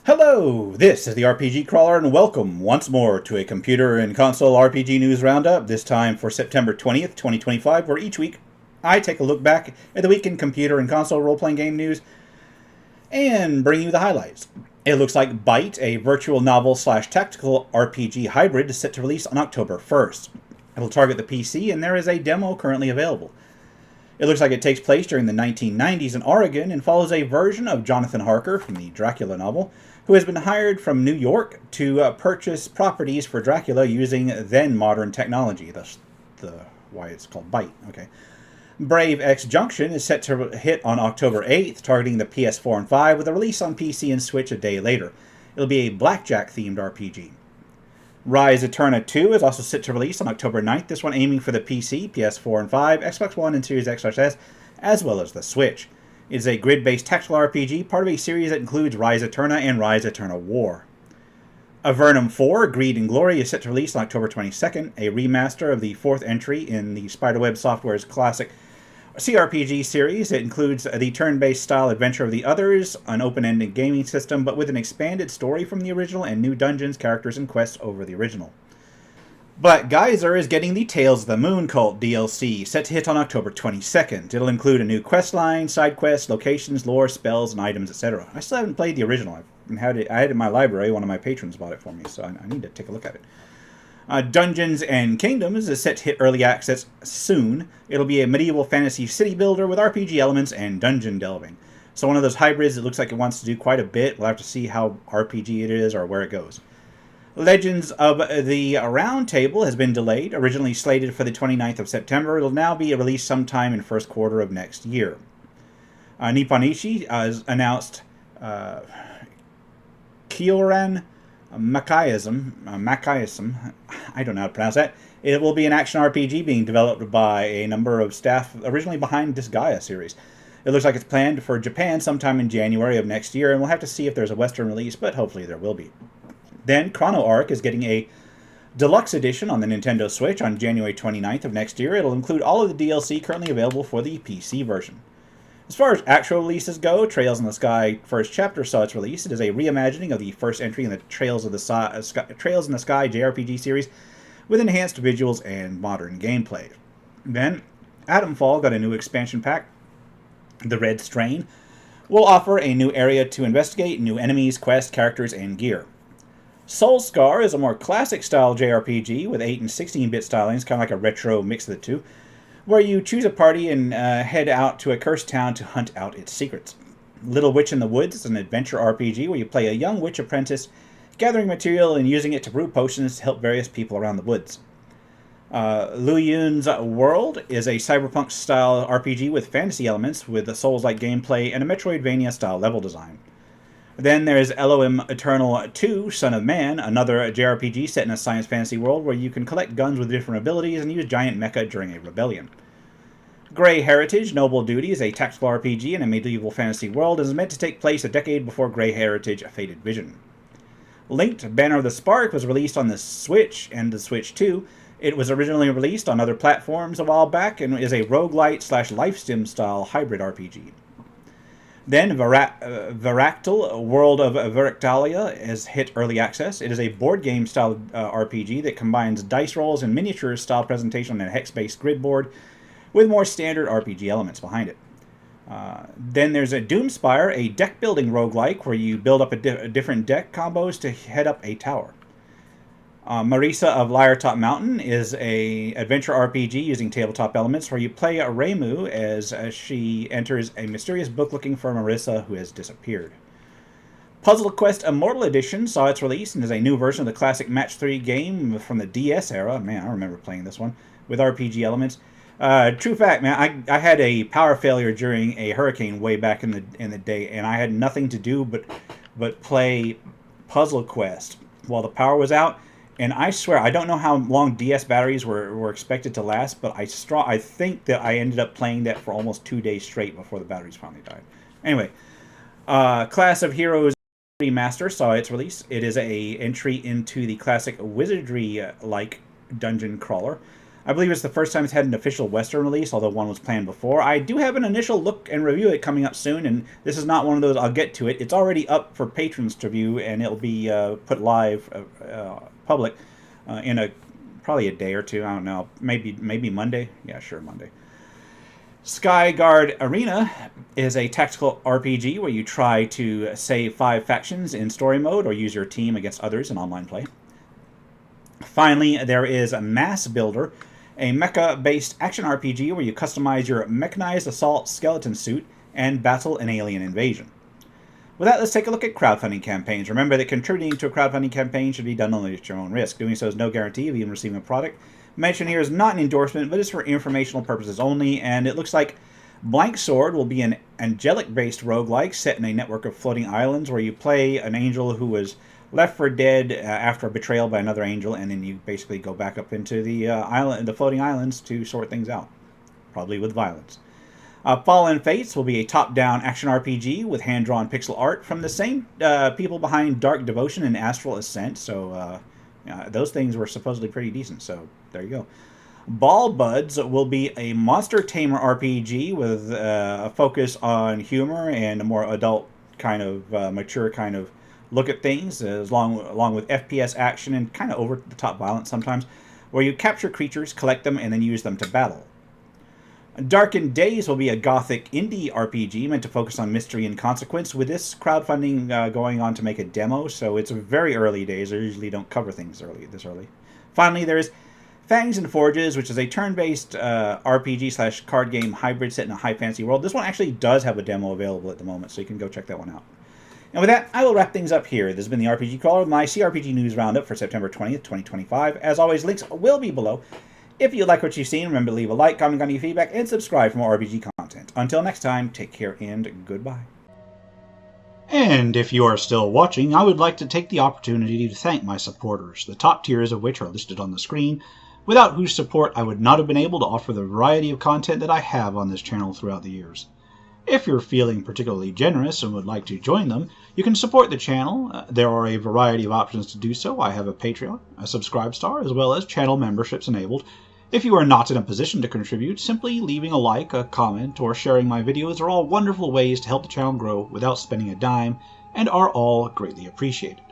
Hello, this is the RPG Crawler, and welcome once more to a computer and console RPG news roundup, this time for September 20th, 2025, where each week I take a look back at the week in computer and console role-playing game news and bring you the highlights. It looks like Byte, a virtual novel/tactical RPG hybrid, is set to release on October 1st. It'll target the PC, and there is a demo currently available. It looks like it takes place during the 1990s in Oregon and follows a version of Jonathan Harker from the Dracula novel, who has been hired from New York to purchase properties for Dracula using then modern technology. That's why it's called Byte. Okay. Brave X Junction is set to hit on October 8th, targeting the PS4 and 5, with a release on PC and Switch a day later. It'll be a blackjack-themed RPG. Rise Eterna 2 is also set to release on October 9th, this one aiming for the PC, PS4 and 5, Xbox One and Series X/S, as well as the Switch. It is a grid-based tactical RPG, part of a series that includes Rise Eterna and Rise Eterna War. Avernum 4, Greed and Glory, is set to release on October 22nd, a remaster of the fourth entry in the Spiderweb Software's classic CRPG series. It includes the turn-based style adventure of the others, an open-ended gaming system, but with an expanded story from the original and new dungeons, characters, and quests over the original. But Geyser is getting the Tales of the Moon Cult DLC, set to hit on October 22nd. It'll include a new quest line, side quests, locations, lore, spells, and items, etc. I still haven't played the original. I had it in my library. One of my patrons bought it for me, so I need to take a look at it. Dungeons and Kingdoms is set to hit early access soon. It'll be a medieval fantasy city builder with RPG elements and dungeon delving. So one of those hybrids that looks like it wants to do quite a bit. We'll have to see how RPG it is or where it goes. Legends of the Round Table has been delayed. Originally slated for the 29th of September, it'll now be released sometime in first quarter of next year. Nipponichi has announced Kyoran Makaiism, I don't know how to pronounce that. It will be an action RPG being developed by a number of staff originally behind this Gaia series. It looks like it's planned for Japan sometime in January of next year, and we'll have to see if there's a Western release, but hopefully there will be. Then, Chrono Arc is getting a deluxe edition on the Nintendo Switch on January 29th of next year. It'll include all of the DLC currently available for the PC version. As far as actual releases go, Trails in the Sky First Chapter saw its release. It is a reimagining of the first entry in the Trails in the Sky JRPG series with enhanced visuals and modern gameplay. Then, Atomfall got a new expansion pack. The Red Strain will offer a new area to investigate, new enemies, quests, characters, and gear. Soulscar is a more classic-style JRPG with 8 and 16-bit stylings, kind of like a retro mix of the two, where you choose a party and head out to a cursed town to hunt out its secrets. Little Witch in the Woods is an adventure RPG where you play a young witch apprentice, gathering material and using it to brew potions to help various people around the woods. Lu Yun's World is a cyberpunk-style RPG with fantasy elements, with a Souls-like gameplay and a Metroidvania-style level design. Then there's LOM Eternal 2, Son of Man, another JRPG set in a science fantasy world where you can collect guns with different abilities and use giant mecha during a rebellion. Grey Heritage, Noble Duty is a tactical RPG in a medieval fantasy world and is meant to take place a decade before Grey Heritage, A Faded Vision. Linked Banner of the Spark was released on the Switch and the Switch 2. It was originally released on other platforms a while back and is a roguelite/lifestim style hybrid RPG. Then Viractal, World of Viractalia, has hit early access. It is a board game style RPG that combines dice rolls and miniature style presentation on a hex-based grid board with more standard RPG elements behind it. Then there's a Doomspire, a deck building roguelike where you build up different deck combos to head up a tower. Marisa of Lyretop Mountain is a adventure RPG using tabletop elements where you play Reimu as she enters a mysterious book looking for Marisa who has disappeared. Puzzle Quest Immortal Edition saw its release and is a new version of the classic Match 3 game from the DS era. Man, I remember playing this one with RPG elements. True fact, man, I had a power failure during a hurricane way back in the day, and I had nothing to do but play Puzzle Quest while the power was out. And I swear, I don't know how long DS batteries were expected to last, but I think that I ended up playing that for almost 2 days straight before the batteries finally died. Anyway, Class of Heroes Remaster saw its release. It is a entry into the classic wizardry-like dungeon crawler. I believe it's the first time it's had an official Western release, although one was planned before. I do have an initial look and review of it coming up soon, and this is not one of those I'll get to it. It's already up for patrons to view, and it'll be put live, public, in probably a day or two. I don't know. Maybe Monday. Yeah, sure, Monday. Skyguard Arena is a tactical RPG where you try to save 5 factions in story mode or use your team against others in online play. Finally, there is Mass Builder, a mecha-based action RPG where you customize your mechanized assault skeleton suit and battle an alien invasion. With that, let's take a look at crowdfunding campaigns. Remember that contributing to a crowdfunding campaign should be done only at your own risk. Doing so is no guarantee of even receiving a product. Mentioned here is not an endorsement, but it's for informational purposes only, and it looks like Blank Sword will be an angelic-based roguelike set in a network of floating islands where you play an angel who was left for dead after a betrayal by another angel, and then you basically go back up into the the floating islands to sort things out, probably with violence. Fallen Fates will be a top-down action RPG with hand-drawn pixel art from the same people behind Dark Devotion and Astral Ascent, so those things were supposedly pretty decent, so there you go. Ball Buds will be a monster tamer RPG with a focus on humor and a more adult kind of mature kind of look at things, along with FPS action and kind of over-the-top violence sometimes, where you capture creatures, collect them, and then use them to battle. Darkened Days will be a gothic indie RPG meant to focus on mystery and consequence, with this crowdfunding going on to make a demo, so it's very early days. I usually don't cover things this early. Finally, there's Fangs and Forges, which is a turn-based RPG/card game hybrid set in a high fantasy world. This one actually does have a demo available at the moment, so you can go check that one out. And with that, I will wrap things up here. This has been the RPG Crawler with my CRPG News Roundup for September 20th, 2025. As always, links will be below. If you like what you've seen, remember to leave a like, comment on your feedback, and subscribe for more RPG content. Until next time, take care and goodbye. And if you are still watching, I would like to take the opportunity to thank my supporters, the top tiers of which are listed on the screen, without whose support I would not have been able to offer the variety of content that I have on this channel throughout the years. If you're feeling particularly generous and would like to join them, you can support the channel. There are a variety of options to do so. I have a Patreon, a Subscribestar, as well as channel memberships enabled. If you are not in a position to contribute, simply leaving a like, a comment, or sharing my videos are all wonderful ways to help the channel grow without spending a dime, and are all greatly appreciated.